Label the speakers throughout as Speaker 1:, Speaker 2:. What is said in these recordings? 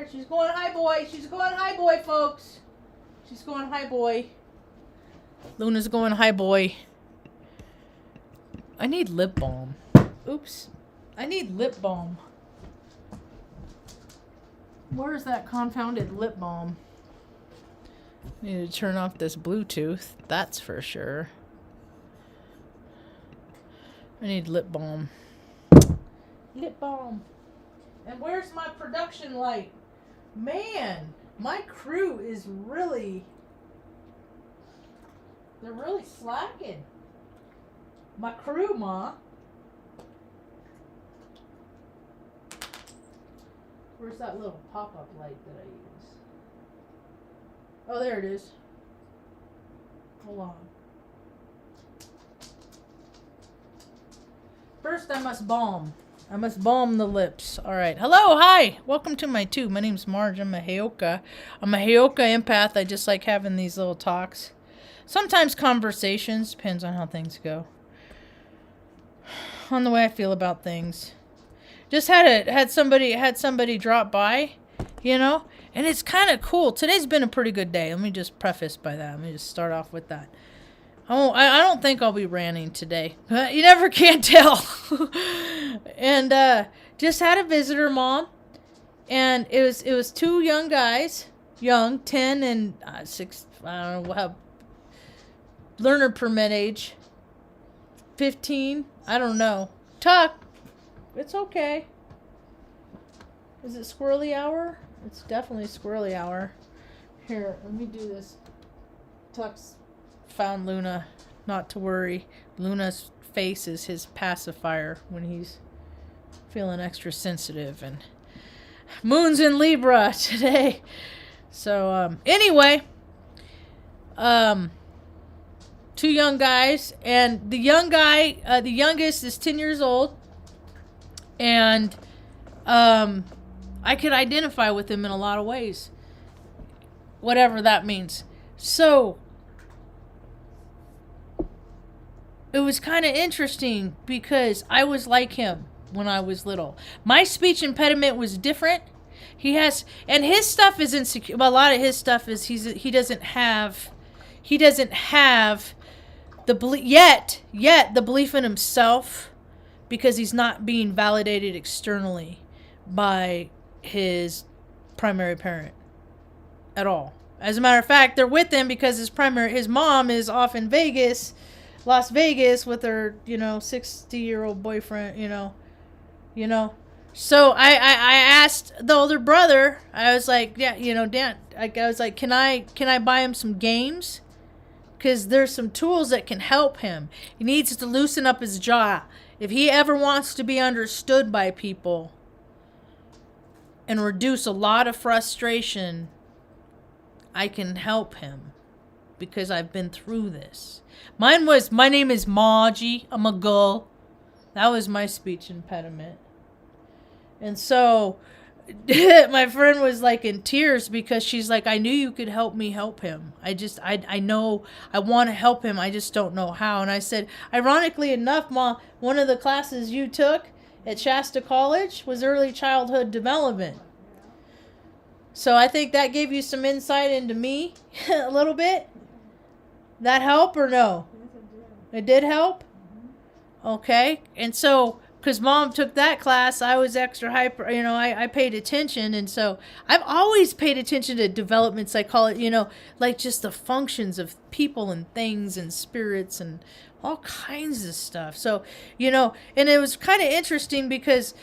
Speaker 1: here. She's going high boy. She's going high boy, folks. She's going high boy. Luna's going high boy. I need lip balm. Oops. I need lip balm. Where's that confounded lip balm? Need to turn off this Bluetooth. That's for sure. I need lip balm. Lip balm. And where's my production light? Man, my crew is really... They're really slacking. My crew, Ma. Where's that little pop-up light that I use? Oh, there it is. Hold on. First, I must balm. I must balm the lips. All right. Hello, hi. Welcome to my tube. My name's Marge. I'm a Heyoka. I'm a Heyoka empath. I just like having these little talks. Sometimes conversations. Depends on how things go. On the way I feel about things. Just had somebody drop by, you know, and it's kind of cool. Today's been a pretty good day. Let me just preface by that. Let me just start off with that. I don't think I'll be ranting today. You never can tell. And just had a visitor, Mom, and it was two young guys, 10 and 6. I don't know how. Learner permit age, 15. I don't know. Tuck. It's okay. Is it squirrely hour? It's definitely squirrely hour. Here, let me do this. Tuck's found Luna. Not to worry. Luna's face is his pacifier when he's feeling extra sensitive. And Moon's in Libra today. So, anyway. Two young guys. And the young guy, the youngest is 10 years old. And I could identify with him in a lot of ways. Whatever that means. So, it was kind of interesting because I was like him when I was little. My speech impediment was different. He has, and his stuff is insecure. Well, a lot of his stuff is he doesn't have the belief yet the belief in himself, because he's not being validated externally by his primary parent at all. As a matter of fact, they're with him because his mom is off in Vegas, Las Vegas, with her, 60-year-old boyfriend, you know. So I asked the older brother, I was like, yeah, Dan, I was like, can I buy him some games? Because there's some tools that can help him. He needs to loosen up his jaw. If he ever wants to be understood by people and reduce a lot of frustration, I can help him because I've been through this. Mine was, my name is Marge, I'm a girl. That was my speech impediment. And so my friend was like in tears because she's like, I knew you could help me help him. I know I want to help him. I just don't know how. And I said, ironically enough, Ma, one of the classes you took at Shasta College was early childhood development. So I think that gave you some insight into me a little bit. That help or no? It did help? Okay. And so, because Mom took that class, I was extra hyper, I paid attention. And so I've always paid attention to development psychology, like just the functions of people and things and spirits and all kinds of stuff. So, and it was kind of interesting because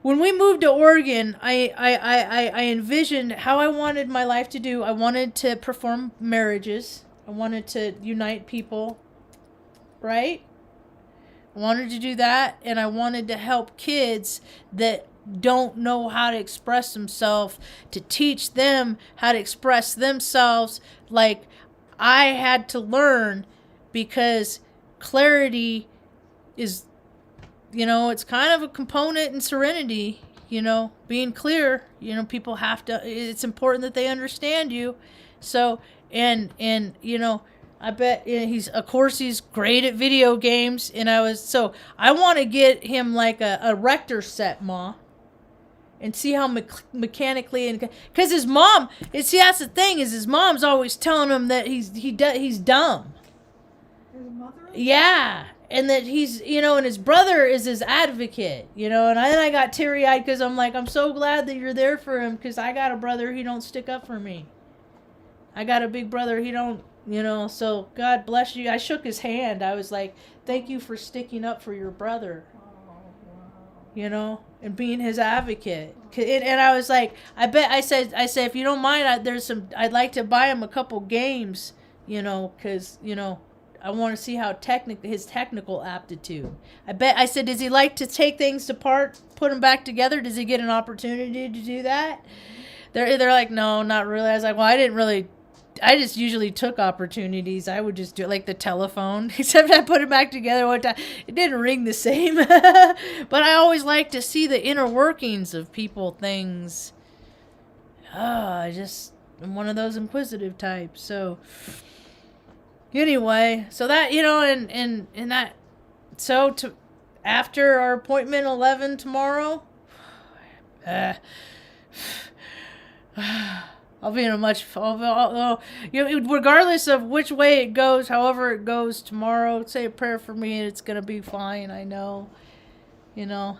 Speaker 1: when we moved to Oregon, I envisioned how I wanted my life to do. I wanted to perform marriages. I wanted to unite people, right? I wanted to do that, and I wanted to help kids that don't know how to express themselves, to teach them how to express themselves like I had to learn, because clarity is, it's kind of a component in serenity, being clear. People have to, it's important that they understand you. So, and I bet he's great at video games. And I want to get him like a Rector set, Ma. and see how mechanically, and because his mom, see, that's the thing, is his mom's always telling him that he's dumb.
Speaker 2: His mother?
Speaker 1: Yeah, and that he's, and his brother is his advocate, and I got teary-eyed because I'm like, I'm so glad that you're there for him, because I got a brother, he don't stick up for me. I got a big brother, he don't, so God bless you. I shook his hand. I was like, thank you for sticking up for your brother. And being his advocate. And I was like, I said, if you don't mind, I'd like to buy him a couple games, because, I want to see how his technical aptitude. I said, does he like to take things apart, put them back together? Does he get an opportunity to do that? They're like, no, not really. I was like, well, I just usually took opportunities. I would just do it like the telephone, except I put it back together one time. It didn't ring the same. But I always like to see the inner workings of people, things. I'm one of those inquisitive types. So anyway, so that, and that, so after our appointment 11 tomorrow, I'll be in a much, regardless of which way it goes, however it goes tomorrow, say a prayer for me and it's going to be fine. I know,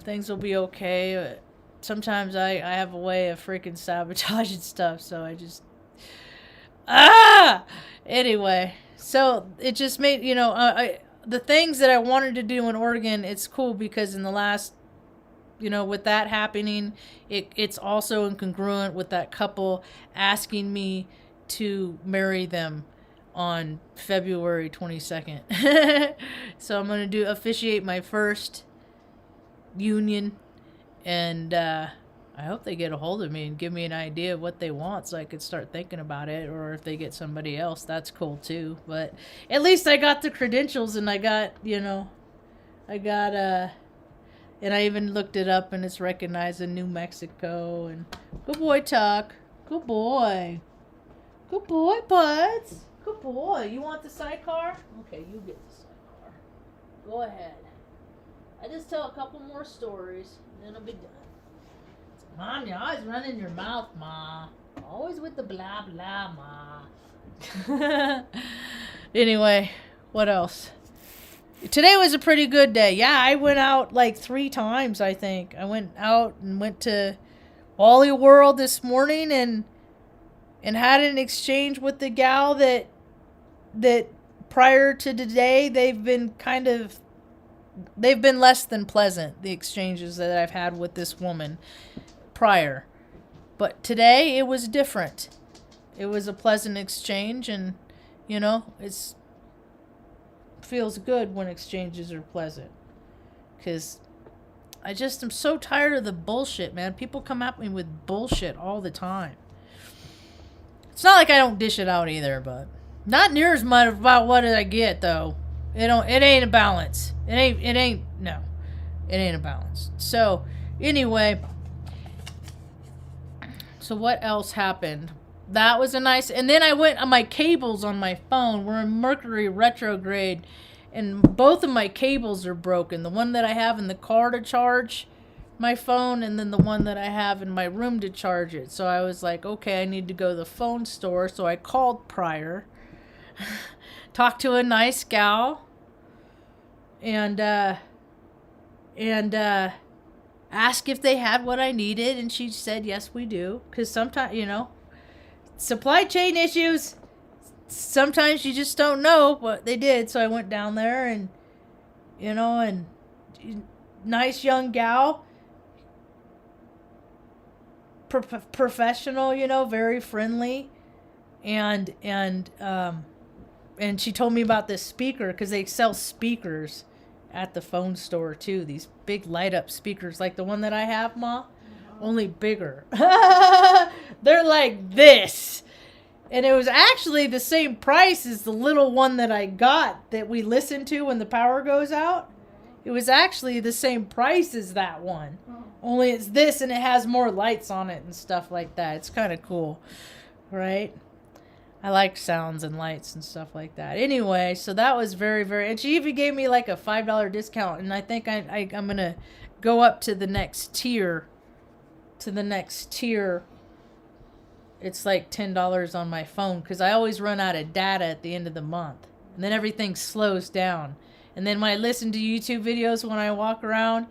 Speaker 1: things will be okay. But sometimes I have a way of freaking sabotaging stuff. So I just, anyway, so it just made, the things that I wanted to do in Oregon, it's cool because in the last, with that happening, it's also incongruent with that couple asking me to marry them on February 22nd. So I'm going to officiate my first union, and I hope they get a hold of me and give me an idea of what they want so I could start thinking about it, or if they get somebody else, that's cool too. But at least I got the credentials, and I got, and I even looked it up, and it's recognized in New Mexico. And good boy, Tuck. Good boy. Good boy, Buds. Good boy. You want the sidecar? Okay, you get the sidecar. Go ahead. I just tell a couple more stories, and then I'll be done. Mom, you're always running your mouth, Ma. Always with the blah, blah, Ma. Anyway, what else? Today was a pretty good day. Yeah, I went out like 3 times, I think. I went out and went to Wally World this morning and had an exchange with the gal that prior to today, they've been less than pleasant, the exchanges that I've had with this woman prior. But today, it was different. It was a pleasant exchange, and, it's feels good when exchanges are pleasant, because I just am so tired of the bullshit, man. People come at me with bullshit all the time. It's not like I don't dish it out either, but not near as much about what I get, though. It ain't a balance. It ain't a balance. So anyway, so what else happened? That was a nice, and then I went on my cables on my phone. We're in Mercury retrograde, and both of my cables are broken. The one that I have in the car to charge my phone, and then the one that I have in my room to charge it. So I was like, okay, I need to go to the phone store. So I called Pryor, talked to a nice gal, and asked if they had what I needed, and she said, yes, we do. Because sometimes, supply chain issues, sometimes you just don't know what they did. So I went down there, and and nice young gal, professional, very friendly, and she told me about this speaker, because they sell speakers at the phone store too, these big light up speakers like the one that I have, Ma. Only bigger. They're like this. And it was actually the same price as the little one that I got that we listen to when the power goes out. It was actually the same price as that one. Only it's this, and it has more lights on it and stuff like that. It's kind of cool, right? I like sounds and lights and stuff like that. Anyway, so that was very, very... And she even gave me like a $5 discount. And I think I'm going to go up to the next tier to the next tier, it's like $10 on my phone because I always run out of data at the end of the month. And then everything slows down. And then when I listen to YouTube videos when I walk around,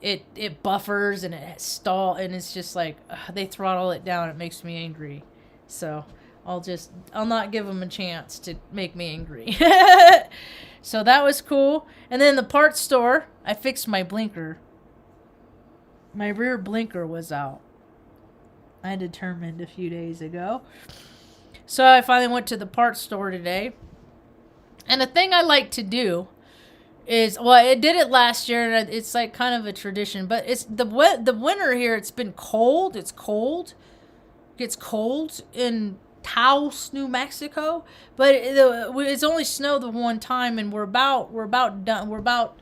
Speaker 1: it buffers and it stalls, and it's just like they throttle it down. It makes me angry. So I'll not give them a chance to make me angry. So that was cool. And then the parts store, I fixed my blinker. My rear blinker was out. I determined a few days ago. So I finally went to the parts store today. And the thing I like to do is, well, I did it last year, and it's like kind of a tradition. But it's the winter here. It's been cold. It's cold. It gets cold in Taos, New Mexico. But it's only snowed the one time, and we're about done.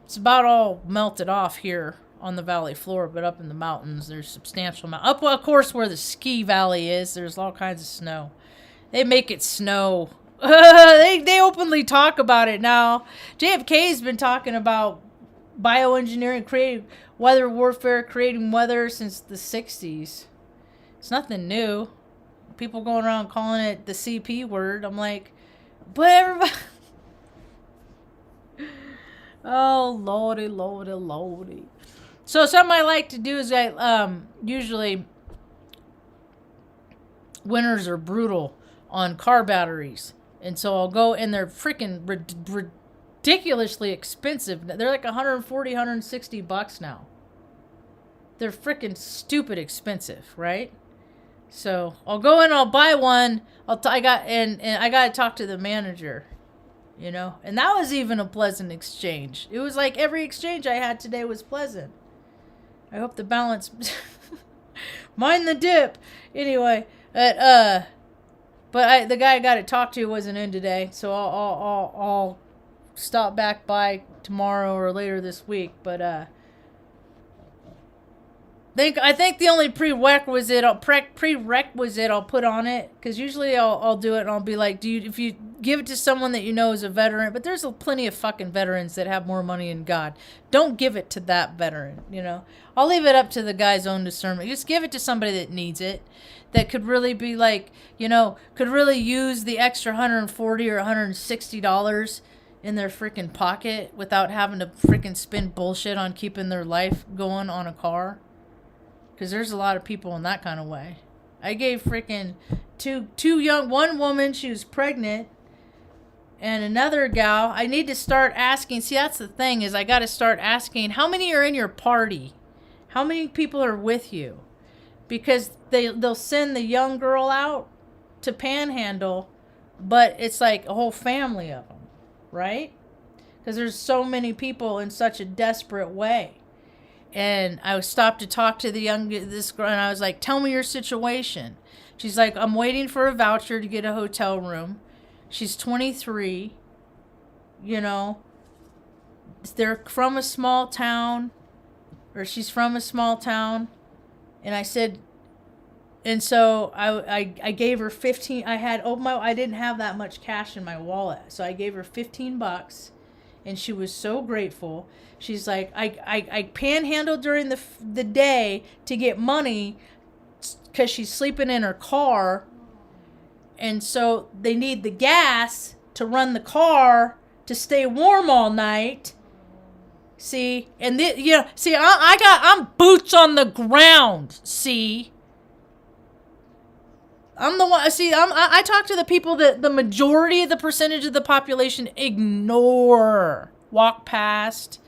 Speaker 1: It's about all melted off here on the valley floor, but up in the mountains, there's substantial amount. Up, of course, where the ski valley is, there's all kinds of snow. They make it snow. They openly talk about it now. JFK's been talking about bioengineering, creating weather warfare, creating weather since the 60s. It's nothing new. People going around calling it the CP word. I'm like, but everybody... Oh, lordy, lordy, lordy. So something I like to do is usually winters are brutal on car batteries. And so I'll go, and they're freaking ridiculously expensive. They're like $140, $160 now. They're freaking stupid expensive, right? So I'll go in, I'll buy one. I got to talk to the manager, you know. And that was even a pleasant exchange. It was like every exchange I had today was pleasant. I hope the balance, mind the dip. Anyway, the guy I got to talk to wasn't in today, so I'll stop back by tomorrow or later this week. But I think the only prerequisite I'll put on it, because usually I'll do it and I'll be like, if you give it to someone that you know is a veteran, but there's plenty of fucking veterans that have more money than God. Don't give it to that veteran, you know. I'll leave it up to the guy's own discernment. Just give it to somebody that needs it, that could really be like, you know, could really use the extra $140 or $160 in their freaking pocket without having to freaking spend bullshit on keeping their life going on a car. Because there's a lot of people in that kind of way. I gave freaking one woman, she was pregnant, and another gal, I need to start asking. See, that's the thing, is I got to start asking, how many are in your party? How many people are with you? Because they'll send the young girl out to panhandle, but it's like a whole family of them, right? Because there's so many people in such a desperate way. And I stopped to talk to this girl, and I was like, tell me your situation. She's like, I'm waiting for a voucher to get a hotel room. She's 23, you know. They're from a small town, or she's from a small town. And I said, and so I gave her 15. I didn't have that much cash in my wallet, so I gave her $15, and she was so grateful. She's like, I panhandled during the day to get money because she's sleeping in her car, and so they need the gas to run the car to stay warm all night. See, and I'm boots on the ground. See, I'm the one. See, I talk to the people that the majority of the percentage of the population ignore, walk past.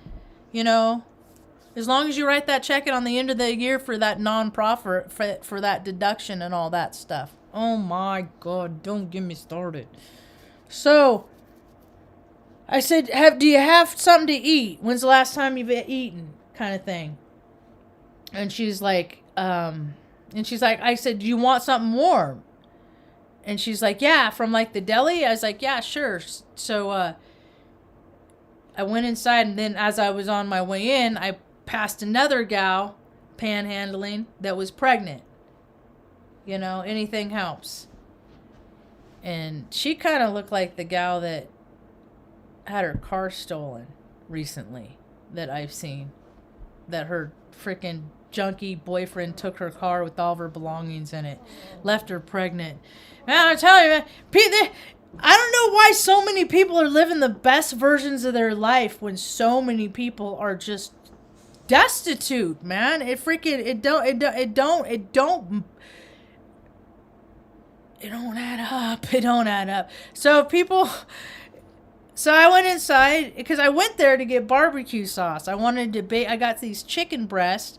Speaker 1: You know, as long as you write that check on the end of the year for that nonprofit for that deduction and all that stuff. Oh my God, don't get me started. So I said, do you have something to eat? When's the last time you've eaten? Kind of thing. And she's like, I said, do you want something warm? And she's like, yeah, from like the deli? I was like, yeah, sure. So, I went inside, and then as I was on my way in, I passed another gal panhandling that was pregnant. You know, anything helps. And she kind of looked like the gal that had her car stolen recently that I've seen. That her freaking junkie boyfriend took her car with all of her belongings in it, left her pregnant. Man, I'm telling you, man, I don't know why so many people are living the best versions of their life when so many people are just destitute, man. It don't add up. It don't add up. So I went inside because I went there to get barbecue sauce. I wanted to bake. I got these chicken breasts,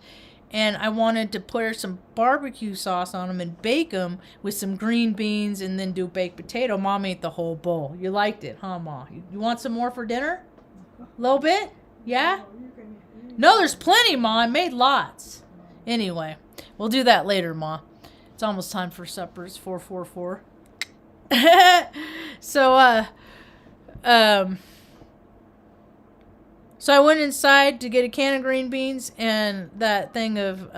Speaker 1: and I wanted to pour some barbecue sauce on them and bake them with some green beans and then do baked potato. Mom ate the whole bowl. You liked it, huh, Ma? You want some more for dinner? A little bit? Yeah? No, there's plenty, Ma. I made lots. Anyway, we'll do that later, Ma. It's almost time for supper. It's 4:44. So I went inside to get a can of green beans and that thing of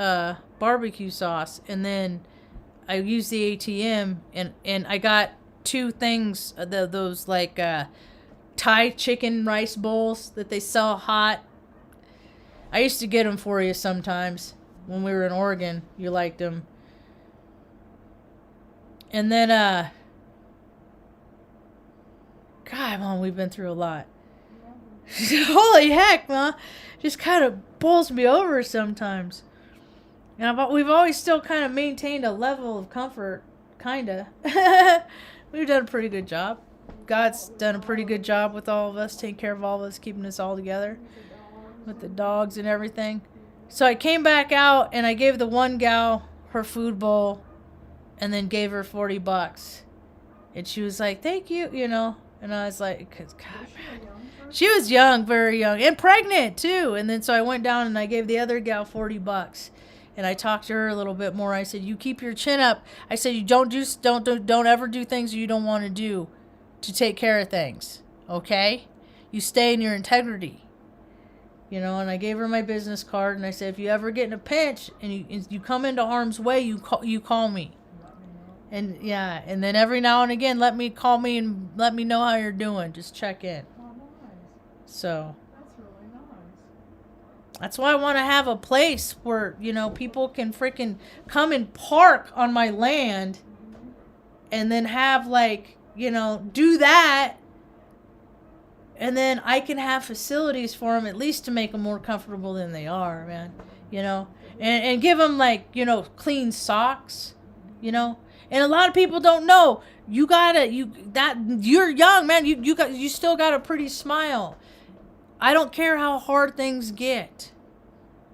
Speaker 1: barbecue sauce, and then I used the ATM and I got 2 things, those like Thai chicken rice bowls that they sell hot. I used to get them for you sometimes when we were in Oregon. You liked them. And then God, Mom, we've been through a lot. Holy heck, Ma. Just kind of bowls me over sometimes. And we've always still kind of maintained a level of comfort, kind of. We've done a pretty good job. God's done a pretty good job with all of us, taking care of all of us, keeping us all together with the dogs and everything. So I came back out and I gave the one gal her food bowl and then gave her $40. And she was like, thank you, you know. And I was like, God, man. She was young, very young, and pregnant too. And then so I went down and I gave the other gal $40, and I talked to her a little bit more. I said, "You keep your chin up." I said, "You don't ever do things you don't want to do to take care of things. Okay? You stay in your integrity." You know. And I gave her my business card, and I said, "If you ever get in a pinch and you come into harm's way, you call me." And yeah, and then every now and again, call me and let me know how you're doing. Just check in. So
Speaker 2: That's really nice.
Speaker 1: that's why I want to have a place where, you know, people can freaking come and park on my land and then have, like, you know, do that. And then I can have facilities for them at least to make them more comfortable than they are, man. You know, and give them, like, you know, clean socks, you know. And a lot of people don't know. You're young, man. You still got a pretty smile. I don't care how hard things get.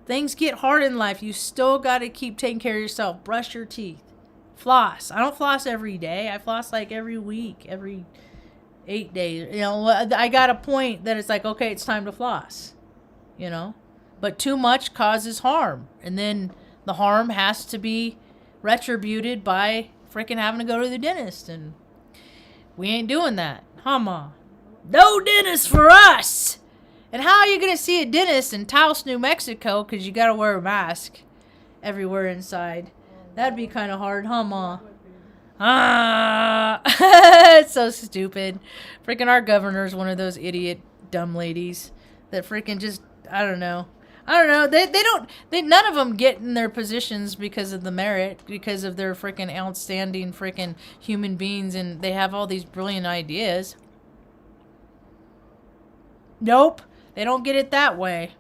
Speaker 1: Things get hard in life. You still got to keep taking care of yourself. Brush your teeth. Floss. I don't floss every day. I floss like every week, every 8 days. You know, I got a point that it's like, okay, it's time to floss. You know? But too much causes harm. And then the harm has to be retributed by freaking having to go to the dentist. And we ain't doing that. Huh, Ma? No dentist for us! And how are you going to see a dentist in Taos, New Mexico? Because you got to wear a mask everywhere inside. That'd be kind of hard, huh, Ma? It's so stupid. Freaking our governor's one of those idiot, dumb ladies that freaking just, I don't know. None of them get in their positions because of the merit, because of their freaking outstanding freaking human beings, and they have all these brilliant ideas. Nope. They don't get it that way.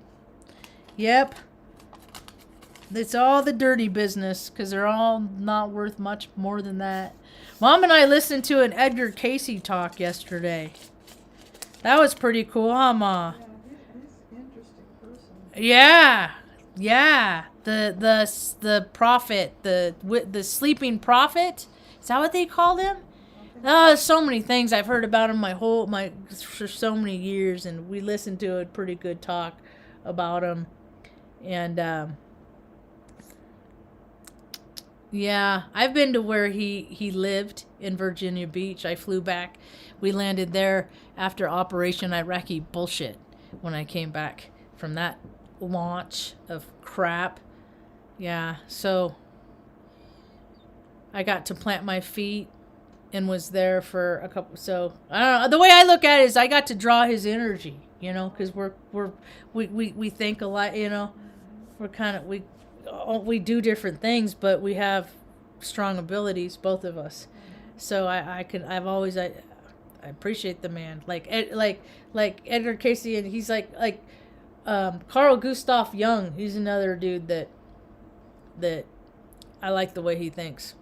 Speaker 1: Yep. It's all the dirty business, because they're all not worth much more than that. Mom and I listened to an Edgar Casey talk yesterday. That was pretty cool, huh, Ma?
Speaker 2: Yeah, he's an interesting person.
Speaker 1: Yeah. The prophet, the sleeping prophet. Is that what they called him? Oh, there's so many things I've heard about him for so many years, and we listened to a pretty good talk about him. And yeah, I've been to where he lived in Virginia Beach. I flew back. We landed there after Operation Iraqi bullshit when I came back from that launch of crap. Yeah, so I got to plant my feet and was there for a couple. So I don't know. The way I look at it is I got to draw his energy, you know, because we think a lot, you know. we're kind of we do different things, but we have strong abilities, both of us. So I appreciate the man, like Edgar Casey, and he's like Carl Gustav Jung. He's another dude that I like the way he thinks.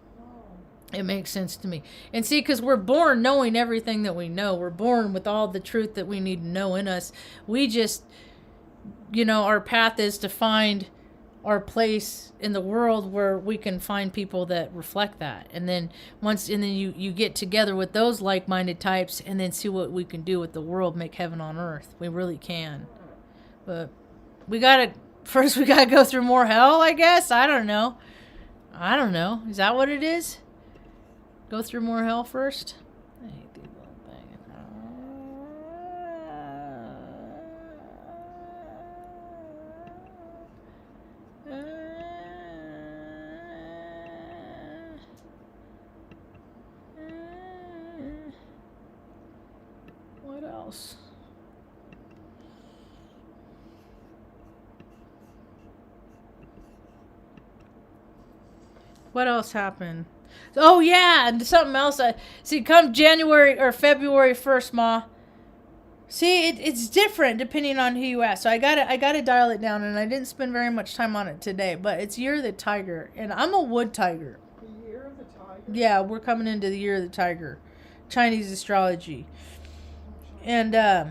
Speaker 1: It makes sense to me. And see, because we're born knowing everything that we know. We're born with all the truth that we need to know in us. We just, our path is to find our place in the world where we can find people that reflect that. And then you get together with those like-minded types and then see what we can do with the world, make heaven on earth. We really can. But first we gotta go through more hell, I guess. I don't know. Is that what it is? Go through more hell first? I hate these little things. What else? What else happened? Oh yeah, and something else. See, come January or February 1st, Ma. See, it's different depending on who you ask. So I gotta dial it down, and I didn't spend very much time on it today. But it's Year of the Tiger, and I'm a wood tiger.
Speaker 2: The Year of the Tiger?
Speaker 1: Yeah, we're coming into the Year of the Tiger, Chinese astrology, and oh,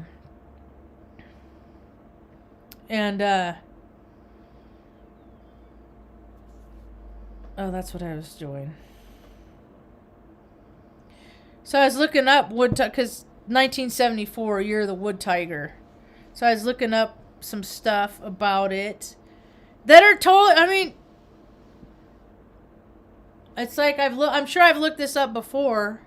Speaker 1: that's what I was doing. So I was looking up because 1974, Year of the Wood Tiger. So I was looking up some stuff about it that are I mean, it's like I'm sure I've looked this up before,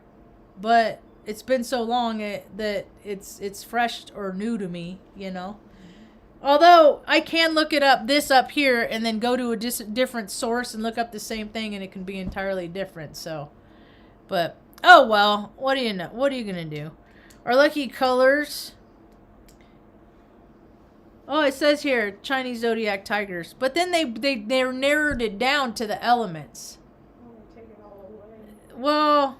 Speaker 1: but it's been so long that it's fresh or new to me, Although I can look this up here and then go to a different source and look up the same thing, and it can be entirely different. So, but oh well, what do you know? What are you gonna do? Our lucky colors. Oh, it says here Chinese zodiac tigers, but then they narrowed it down to the elements.
Speaker 2: Oh, take it all away.
Speaker 1: Well,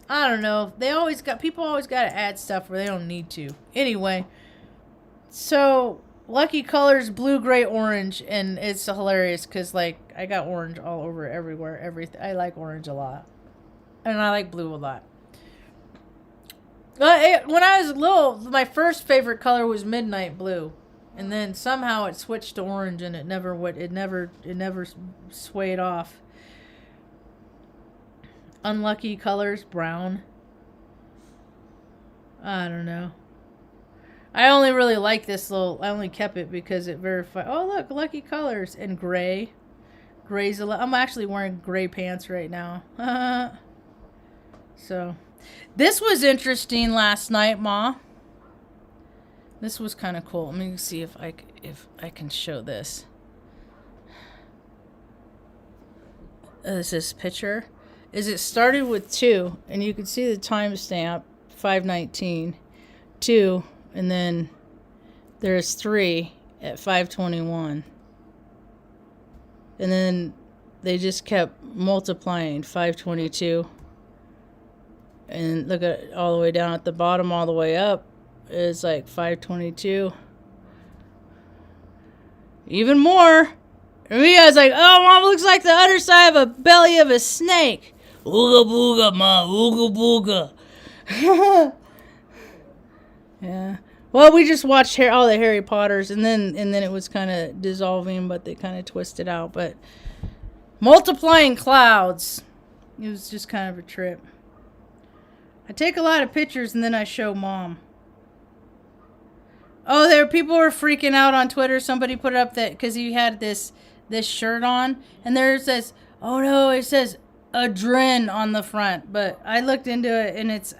Speaker 1: I don't know. People always got to add stuff where they don't need to. Anyway. So, lucky colors, blue, gray, orange, and it's hilarious because, I got orange all over everywhere, everything. I like orange a lot, and I like blue a lot. When I was little, my first favorite color was midnight blue, and then somehow it switched to orange, and it never swayed off. Unlucky colors, brown. I don't know. I only really like this I only kept it because it verified. Oh, look, lucky colors. And gray. Gray's I'm actually wearing gray pants right now. So, this was interesting last night, Ma. This was kind of cool. Let me see if I can show this. This picture. It started with 2, and you can see the timestamp, 5:19, 2. And then there's 3 at 5:21. And then they just kept multiplying, 5:22. And look at it all the way down at the bottom, all the way up. It's like 5:22. Even more. And me, I was like, oh, Mom, looks like the underside of a belly of a snake. Ooga booga, Ma, ooga booga. Yeah. Well, we just watched all the Harry Potters, and then it was kind of dissolving, but they kind of twisted out. But multiplying clouds, it was just kind of a trip. I take a lot of pictures, and then I show Mom. Oh, people were freaking out on Twitter. Somebody put it up that because he had this shirt on, and there it says, oh no, it says Adren on the front. But I looked into it, and it's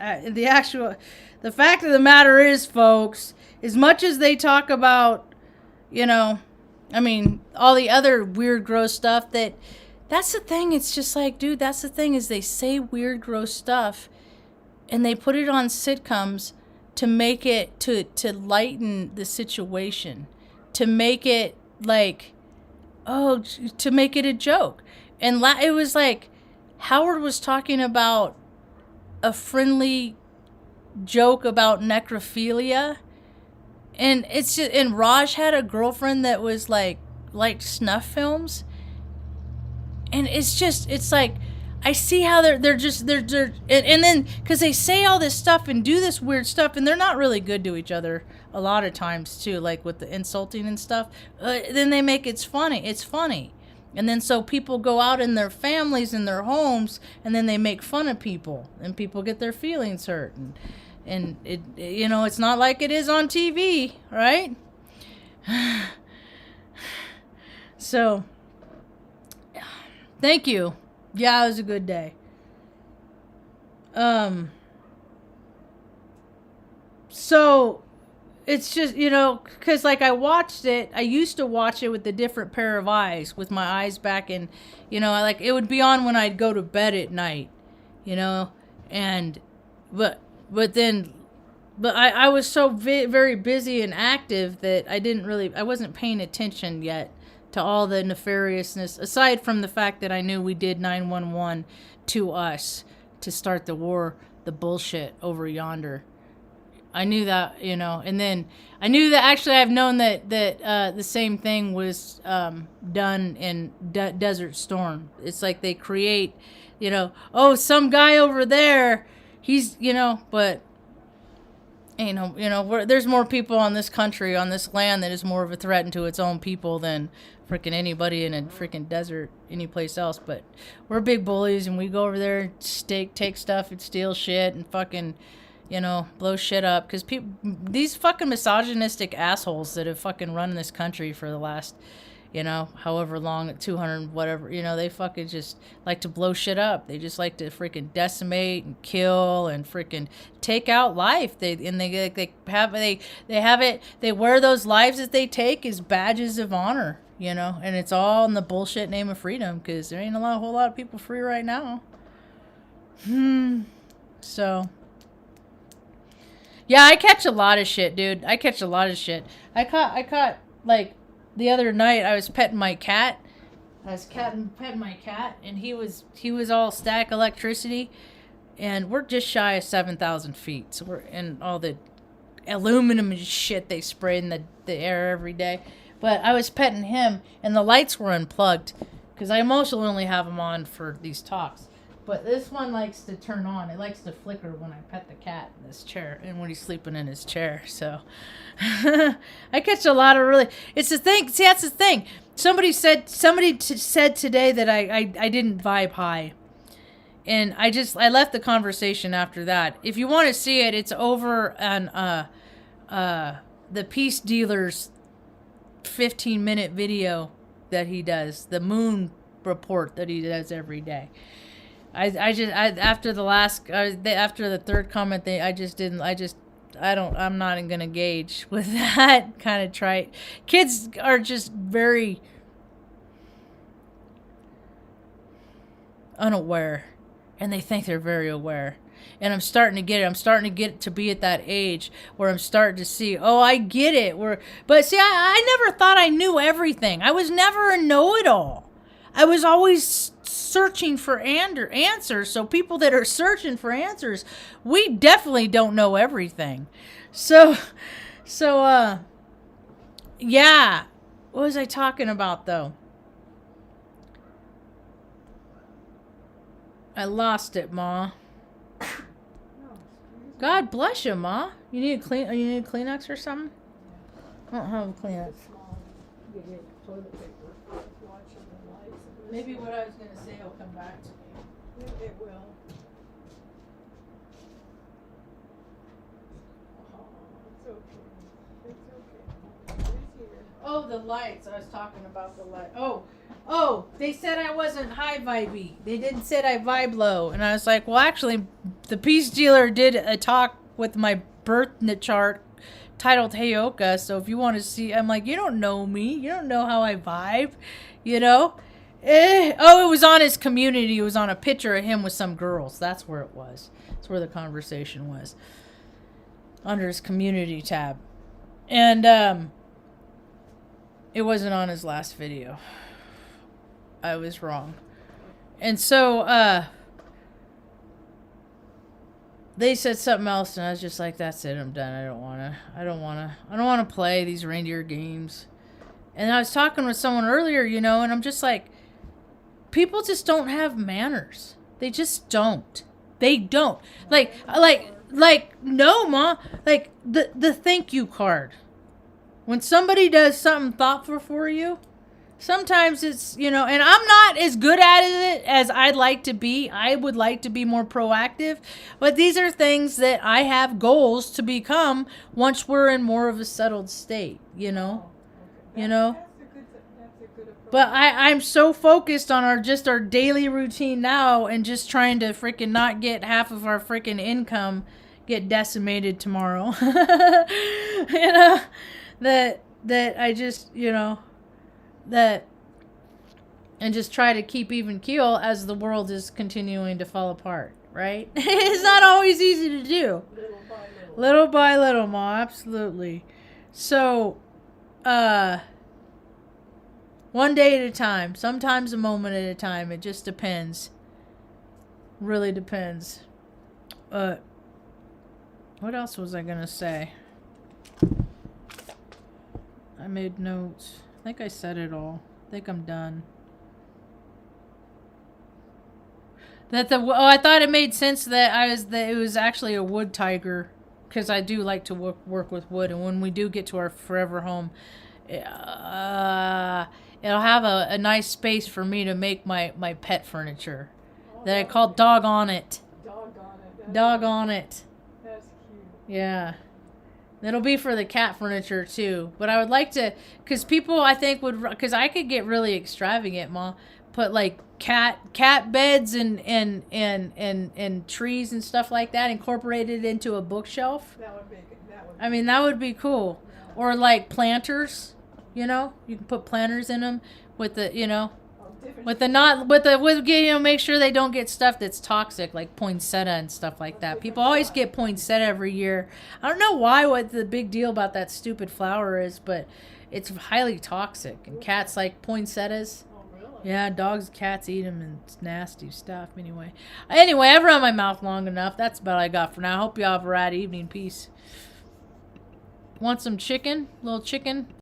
Speaker 1: the fact of the matter is, folks, as much as they talk about, all the other weird, gross stuff, that's the thing. It's just like, dude, that's the thing is they say weird, gross stuff, and they put it on sitcoms to make it, to lighten the situation, to make it like, to make it a joke. And it was like Howard was talking about a friendly joke about necrophilia, and it's just, and Raj had a girlfriend that was like liked snuff films, and it's like I see how they're and then because they say all this stuff and do this weird stuff, and they're not really good to each other a lot of times too, like with the insulting and stuff. Then they make it's funny, and then so people go out in their families and their homes, and then they make fun of people, and people get their feelings hurt, and it it's not like it is on TV, right? So, thank you. Yeah, it was a good day. So it's just, because like I watched it, I used to watch it with a different pair of eyes, with my eyes back in, I like, it would be on when I'd go to bed at night, and, but I was so very busy and active that I wasn't paying attention yet to all the nefariousness, aside from the fact that I knew we did 911 to us to start the war, the bullshit over yonder. I knew that, and then I knew that actually I've known that the same thing was done in Desert Storm. It's like they create, some guy over there, he's, but there's more people on this country, on this land, that is more of a threat to its own people than freaking anybody in a freaking desert any place else. But we're big bullies, and we go over there and take stuff and steal shit and fucking blow shit up, because these fucking misogynistic assholes that have fucking run this country for the last however long, 200 whatever, they fucking just like to blow shit up. They just like to freaking decimate and kill and freaking take out life. They wear those lives that they take as badges of honor, and it's all in the bullshit name of freedom, because there ain't a whole lot of people free right now. So yeah, I catch a lot of shit, dude. I caught like the other night, I was petting my cat. Petting my cat, and he was all static electricity, and we're just shy of 7,000 feet. So we're in all the aluminum and shit they spray in the air every day. But I was petting him, and the lights were unplugged, because I mostly only have them on for these talks. But this one likes to turn on. It likes to flicker when I pet the cat in this chair, and when he's sleeping in his chair. So I catch a lot of really. It's the thing. See, that's the thing. Somebody said today that I didn't vibe high, and I left the conversation after that. If you want to see it, it's over on the Peace Dealer's 15-minute video that he does, the moon report that he does every day. After the third comment, I'm not even gonna gauge with that kind of trite. Kids are just very unaware, and they think they're very aware. And I'm starting to get it. I'm starting to get to be at that age where I'm starting to see, I get it. But see, I never thought I knew everything. I was never a know-it-all. I was always searching for answers. So people that are searching for answers, we definitely don't know everything. So yeah. What was I talking about, though? I lost it, Ma. God bless you, Ma. You need a Kleenex or something? I don't have a Kleenex. Maybe what I was going to say will come back to me.
Speaker 2: It will. Oh, it's okay. It's here.
Speaker 1: Oh, the lights. I was talking about the light. Oh, they said I wasn't high vibey. They didn't say I vibe low. And I was like, well, actually, the Peace Dealer did a talk with my birth chart titled Heyoka. So if you want to see, I'm like, you don't know me. You don't know how I vibe, it was on his community. It was on a picture of him with some girls. That's where it was. That's where the conversation was. Under his community tab. And, It wasn't on his last video. I was wrong. And so, they said something else, and I was just like, "That's it. I'm done. I don't wanna play these reindeer games." And I was talking with someone earlier, and I'm just like, people just don't have manners. They just don't. They don't. Like, no, Ma. Like the thank you card. When somebody does something thoughtful for you, sometimes it's, and I'm not as good at it as I'd like to be. I would like to be more proactive. But these are things that I have goals to become once we're in more of a settled state,
Speaker 2: Okay.
Speaker 1: You know?
Speaker 2: That's a good approach.
Speaker 1: But I'm so focused on our daily routine now and just trying to freaking not get half of our freaking income get decimated tomorrow. That I just, that and just try to keep even keel as the world is continuing to fall apart, right? It's not always easy to do.
Speaker 2: Little by little.
Speaker 1: Little by little, Ma, absolutely. So, one day at a time, sometimes a moment at a time. It just depends. Really depends. What else was I gonna say? I made notes. I think I said it all. I think I'm done. I thought it made sense that it was actually a wood tiger, because I do like to work with wood, and when we do get to our forever home, it'll have a nice space for me to make my pet furniture that I call Dog on It. Dog on It.
Speaker 2: That's cute.
Speaker 1: Yeah. It'll be for the cat furniture too, but I would like to, because people I think because I could get really extravagant, Ma. Put like cat beds and trees and stuff like that, incorporated into a bookshelf.
Speaker 2: That would be good.
Speaker 1: That would be cool.
Speaker 2: Yeah.
Speaker 1: Or like planters, you can put planters in them with the, make sure they don't get stuff that's toxic, like poinsettia and stuff like that. People always get poinsettia every year. I don't know what the big deal about that stupid flower is, but it's highly toxic, and cats like poinsettias.
Speaker 2: Oh, really?
Speaker 1: Yeah, dogs, cats eat them, and it's nasty stuff. Anyway, I've run my mouth long enough. That's about all I got for now. Hope you all have a rad evening. Peace. Want some chicken? Little chicken?